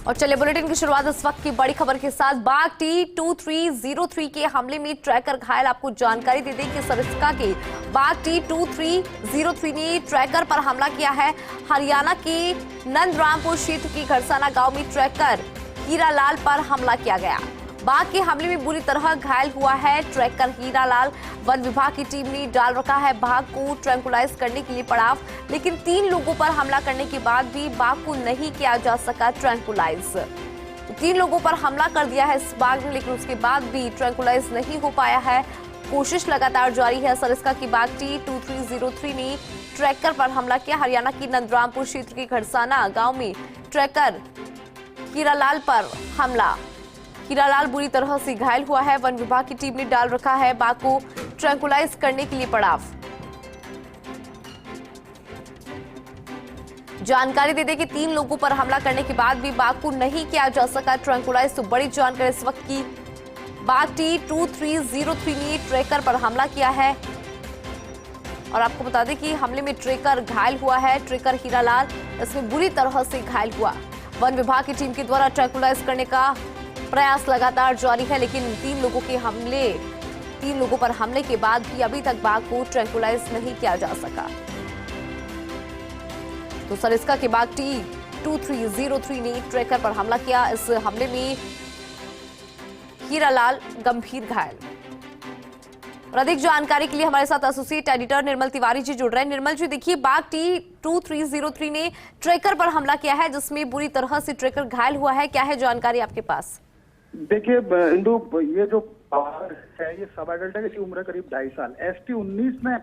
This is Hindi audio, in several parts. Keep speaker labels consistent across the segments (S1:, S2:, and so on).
S1: और चलिए बुलेटिन की शुरुआत इस वक्त की बड़ी खबर के साथ। बाघ T2303 के हमले में ट्रैकर घायल। आपको जानकारी दे दें कि सरिस्का के बाघ T2303 ने ट्रैकर पर हमला किया है। हरियाणा के नंदरामपुर क्षेत्र के घरसाना गांव में ट्रैकर हीरालाल पर हमला किया गया। बाघ के हमले में बुरी तरह घायल हुआ है ट्रैकर हीरालाल। वन विभाग की टीम ने डाल रखा है बाघ को ट्रैंकुलाइज करने के लिए पड़ाव, लेकिन 3 लोगों पर हमला करने के बाद भी बाघ को नहीं किया जा सका ट्रैंकुलाइज। 3 लोगों पर हमला कर दिया है इस बाघ ने, लेकिन उसके बाद भी ट्रैंकुलाइज नहीं हो पाया है। कोशिश लगातार जारी है। सरिस्का की बाघ T2303 ने ट्रैकर पर हमला किया। हरियाणा की नंदरामपुर क्षेत्र के घरसाना गाँव में ट्रैकर हीरालाल पर हमला। हीरालाल बुरी तरह से घायल हुआ है। वन विभाग की टीम ने डाल रखा है बाघ को ट्रैंकुलाइज करने के लिए पड़ाव। जानकारी दे दें कि 3 लोगों पर हमला करने के बाद भी बाघ को नहीं किया जा सका ट्रैंकुलाइज। तो बड़ी जानकारी इस वक्त की। बाघ T2303 ने ट्रैकर पर हमला किया है और आपको बता दें कि हमले में ट्रैकर घायल हुआ है। ट्रैकर हीरालाल इसमें बुरी तरह से घायल हुआ। वन विभाग की टीम के द्वारा ट्रैंकुलाइज करने का प्रयास लगातार जारी है, लेकिन 3 लोगों पर हमले के बाद भी अभी तक बाघ को ट्रैंकुलाइज नहीं किया जा सका। तो सरिस्का के बाघ T2303 ने ट्रैकर पर हमला किया। इस हमले में हीरालाल गंभीर घायल। और अधिक जानकारी के लिए हमारे साथ एसोसिएट एडिटर निर्मल तिवारी जी जुड़ रहे हैं। निर्मल जी, देखिए बाघ T2303 ने ट्रैकर पर हमला किया है, जिसमें बुरी तरह से ट्रैकर घायल हुआ है। क्या है जानकारी आपके पास?
S2: देखिए इंदु, ये जो बाघ है ये सब एडल्ट है। इसकी उम्र करीब 2.5 साल। ST19 में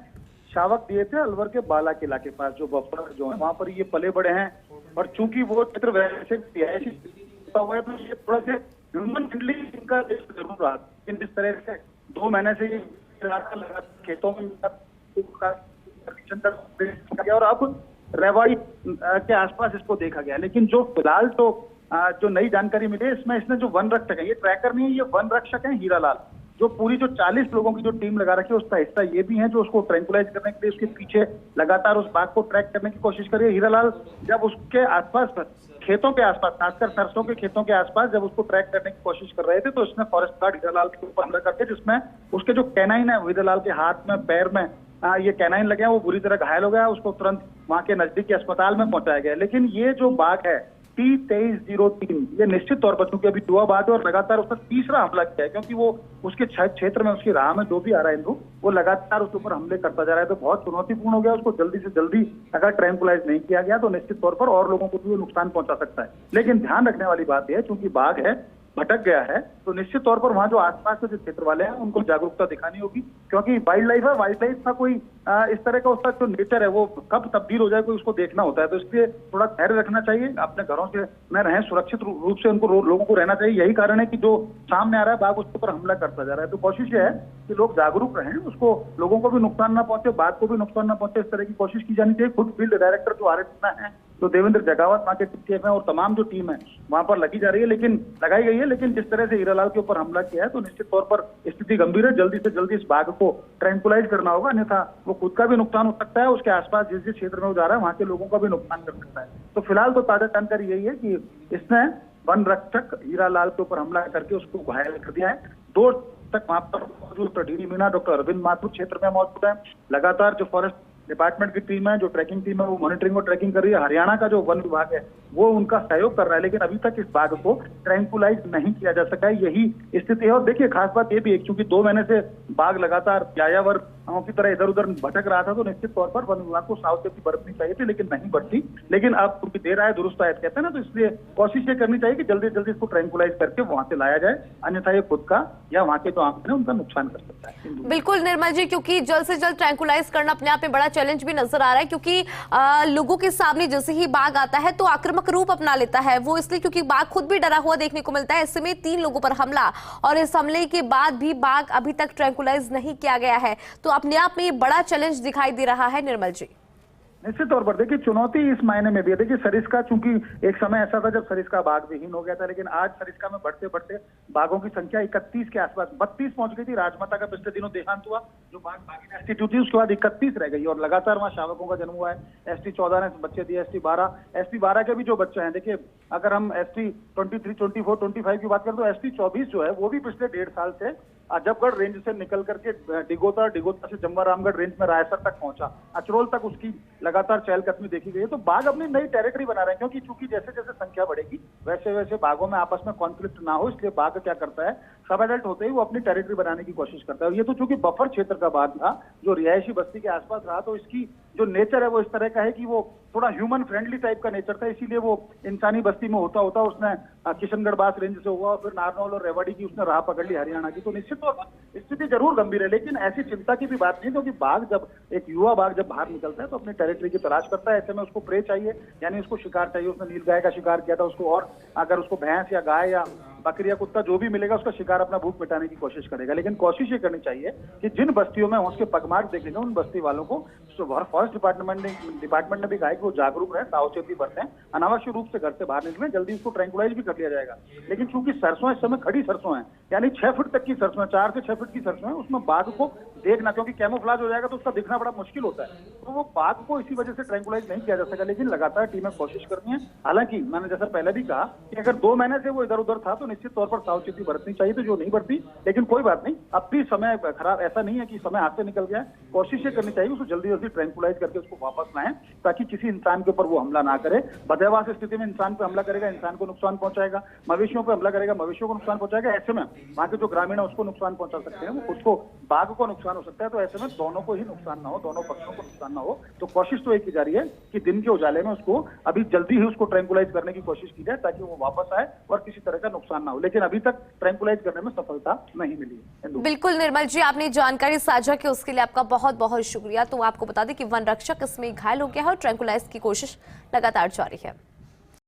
S2: शावक दिए थे अलवर के बाला किला के पास, जो बफर जो है वहां पर ये पले बड़े हैं। और चूंकि वो चित्र वैसे हुआ है तो ये थोड़ा से ह्यूमन फ्रेंडली इनका जरूर रहा। लेकिन जिस तरह से 2 महीने से लगा खेतों में और अब रेवाड़ी के आसपास इसको देखा गया। लेकिन जो फिलहाल तो जो नई जानकारी मिली है इसमें इसने जो वन रक्षक है, ये ट्रैकर नहीं है, ये वन रक्षक है हीरालाल, जो पूरी जो 40 लोगों की जो टीम लगा रखी है उसका हिस्सा ये भी है, जो उसको ट्रैंकुलाइज करने के लिए उसके पीछे लगातार उस बाघ को ट्रैक करने की कोशिश कर रही है। हीरालाल जब उसके आसपास खेतों के आसपास, खासकर सरसों के खेतों के आसपास जब उसको ट्रैक करने की कोशिश कर रहे थे तो उसने फॉरेस्ट गार्ड हीरालाल के ऊपर हमला करके, जिसमें उसके जो कैनाइन है हीरालाल के हाथ में पैर में ये कैनाइन लगे हैं, वो बुरी तरह घायल हो गया। उसको तुरंत वहां के नजदीकी अस्पताल में पहुंचाया गया। लेकिन ये जो बाघ है T2303, ये निश्चित तौर पर, क्योंकि अभी 2 बाघ है और लगातार उसका तीसरा हमला किया है, क्योंकि वो उसके क्षेत्र में उसकी राह में जो भी आ रहा है इंदु, वो लगातार उसके ऊपर हमले करता जा रहा है। तो बहुत चुनौतीपूर्ण हो गया। उसको जल्दी से जल्दी अगर ट्रैंकुलाइज नहीं किया गया तो निश्चित तौर पर और लोगों को भी नुकसान पहुंचा सकता है। लेकिन ध्यान रखने वाली बात यह है, चूंकि बाघ है, भटक गया है, तो निश्चित तौर पर वहां जो आसपास के जो क्षेत्र वाले हैं उनको जागरूकता दिखानी होगी, क्योंकि वाइल्ड लाइफ है। वाइल्ड लाइफ का कोई इस तरह का उसका जो नेचर है वो कब तब्दील हो जाए कोई उसको देखना होता है। तो इसलिए थोड़ा धैर्य रखना चाहिए, अपने घरों से में रहें, सुरक्षित रूप से उनको लोगों को रहना चाहिए। यही कारण है कि जो सामने आ रहा है बाघ उसके ऊपर हमला करता जा रहा है। तो कोशिश ये है कि लोग जागरूक रहें, उसको लोगों को भी नुकसान ना पहुंचे, बाघ को भी नुकसान ना पहुंचे, इस तरह की कोशिश की जानी चाहिए। खुद फील्ड डायरेक्टर जो RS है, तो देवेंद्र जगावत वहाँ के TF है और तमाम जो टीम है वहां पर लगाई गई है। लेकिन जिस तरह से हीरालाल के ऊपर हमला किया है तो निश्चित तौर पर स्थिति गंभीर है। जल्दी से जल्दी इस बाघ को ट्रैंकुलाइज करना होगा, अन्यथा वो खुद का भी नुकसान हो सकता है, उसके आसपास जिस क्षेत्र में वो जा रहा है वहां के लोगों का भी नुकसान कर सकता है। तो फिलहाल तो ताजा जानकारी यही है कि इसने वन रक्षक हीरालाल के ऊपर हमला करके उसको घायल कर दिया है। 2 तक वहां पर मौजूद डी मीना, डॉक्टर अरविंद माथुर क्षेत्र में मौजूद है। लगातार जो फॉरेस्ट डिपार्टमेंट की टीम है, जो ट्रैकिंग टीम है, वो मॉनिटरिंग और ट्रैकिंग कर रही है। हरियाणा का जो वन विभाग है वो उनका सहयोग कर रहा है, लेकिन अभी तक इस बाघ को ट्रैंकुलाइज नहीं किया जा सका है। यही स्थिति है। और देखिए खास बात ये भी है, क्योंकि 2 महीने से बाघ लगातार यायावर की तरह इधर उधर भटक रहा था, तो निश्चित तौर पर वन विभाग को सावधानी बरतनी चाहिए थी, लेकिन नहीं बरती। लेकिन अब क्योंकि देर आए दुरुस्त आए कहते हैं ना, तो इसलिए कोशिश ये करनी चाहिए कि जल्दी से जल्दी इसको ट्रैंकुलाइज करके वहां से लाया जाए, अन्यथा ये खुद का या वहां के जो आंकड़े हैं उनका नुकसान कर सकता है।
S1: बिल्कुल निर्मल जी, क्योंकि जल्द से जल्द ट्रैंकुलाइज करना अपने आप में बड़ा चैलेंज भी नजर आ रहा है, क्योंकि लोगों के सामने जैसे ही बाघ आता है तो आक्रामक रूप अपना लेता है वो, इसलिए क्योंकि बाघ खुद भी डरा हुआ देखने को मिलता है। ऐसे में 3 लोगों पर हमला और इस हमले के बाद भी बाघ अभी तक ट्रैंकुलाइज नहीं किया गया है, तो अपने आप में ये बड़ा चैलेंज दिखाई दे रहा है। निर्मल जी,
S2: निश्चित तौर पर देखिए चुनौती इस मायने में भी है। देखिए सरिस्का, चूंकि एक समय ऐसा था जब सरिस्का बाघ विहीन हो गया था, लेकिन आज सरिस्का में बढ़ते बढ़ते बाघों की संख्या 31 के आसपास, 32 पहुंच गई थी। राजमाता का पिछले दिनों देहांत हुआ, जो बाघ बाघिन एसटी 2 थी, उसके बाद 31 रह गई और लगातार वहां शावकों का जन्म हुआ है। ST 14 ने बच्चे दिए, ST 12 के भी जो बच्चे हैं, देखिए अगर हम ST 23, 24, 25 की बात करें तो ST 24 जो है वो भी पिछले 1.5 साल से अजबगढ़ रेंज से निकल करके डिगोता से जम्वा रामगढ़ रेंज में रायसर तक पहुंचा, अचरोल तक उसकी लगातार चहलकदमी देखी गई है। तो बाघ अपनी नई टेरिटरी बना रहे हैं, क्योंकि चूंकि जैसे जैसे संख्या बढ़ेगी वैसे वैसे बाघों में आपस में कॉन्फ्लिक्ट ना हो, इसलिए बाघ क्या करता है, सब एडल्ट होते ही वो अपनी टेरिटरी बनाने की कोशिश करता है। ये तो चूंकि बफर क्षेत्र का बाघ था जो रिहायशी बस्ती के आसपास रहा, तो इसकी जो नेचर है वो इस तरह का है कि वो थोड़ा ह्यूमन फ्रेंडली टाइप का नेचर था, इसीलिए वो इंसानी बस्ती में होता होता उसने किशनगढ़ बास रेंज से हुआ और फिर नारनौल और रेवाड़ी की उसने राह पकड़ ली हरियाणा की। तो निश्चित तौर पर स्थिति जरूर गंभीर है, लेकिन ऐसी चिंता की भी बात नहीं, क्योंकि बाघ जब एक युवा बाघ जब बाहर निकलता है तो अपनी टेरिटरी की तलाश करता है। ऐसे में उसको प्रे चाहिए, यानी उसको शिकार चाहिए। उसने नीलगाय का शिकार किया था, उसको और अगर उसको भैंस या गाय या बकरी या कुत्ता जो भी मिलेगा उसका शिकार अपना भूख मिटाने की कोशिश करेगा। लेकिन कोशिश ये करनी चाहिए कि जिन बस्तियों में उसके पगमार्क देखेंगे उन बस्ती वालों को फॉरेस्ट डिपार्टमेंट ने भी कहा है कि वो जागरूक रहे, सावचेती बरतें, अनावश्यक रूप से घर से बाहर निकलें, जल्दी उसको ट्रैंकुलाइज भी कर लिया जाएगा। लेकिन चूंकि सरसों इस समय खड़ी सरसों है, यानी 6 फीट तक की सरसों है, 4 से 6 फीट की सरसों है, उसमें बाघ को देखना, क्योंकि कैमोफ्लाज हो जाएगा तो उसका दिखना बड़ा मुश्किल होता है, तो वो बाघ को इसी वजह से ट्रैंकुलाइज नहीं किया जा सका। लेकिन लगातार टीमें कोशिश करनी है। हालांकि मैंने जैसा पहले भी कहा कि अगर 2 महीने से वो इधर उधर था तो निश्चित तौर पर सावचेती बरतनी चाहिए, तो जो नहीं बरती। लेकिन कोई बात नहीं, अब भी समय खराब, ऐसा नहीं है कि समय हाथ से निकल गया। कोशिश ये करनी चाहिए उसको जल्दी जल्दी ट्रैंकुलाइज करके उसको वापस लाएं, ताकि किसी इंसान के ऊपर वो हमला ना करे। बदहवास स्थिति में इंसान पे हमला करेगा, इंसान को नुकसान पहुंचाएगा, मवेशियों पे हमला करेगा, मवेशियों को नुकसान पहुंचाएगा। ऐसे में वहां के जो ग्रामीण है उसको नुकसान पहुंचा सकते हैं, उसको बाघ को नुकसान हो सकता है। तो ऐसे में दोनों को ही नुकसान ना हो, दोनों पक्षों को नुकसान ना हो। तो कोशिश तो एक की जा रही है कि दिन के उजाले में उसको अभी जल्दी ही उसको ट्रैंकुलाइज करने की कोशिश की जाए, ताकि वो वापस आए और किसी तरह का नुकसान ना हो। लेकिन अभी तक ट्रैंकुलाइज करने में सफलता नहीं मिली है।
S1: बिल्कुल निर्मल जी, आपने जानकारी साझा की उसके लिए आपका बहुत बहुत शुक्रिया। तो आपको बता दें कि वन रक्षक इसमें घायल हो गया है और ट्रैंकुलाइज की कोशिश लगातार जारी है।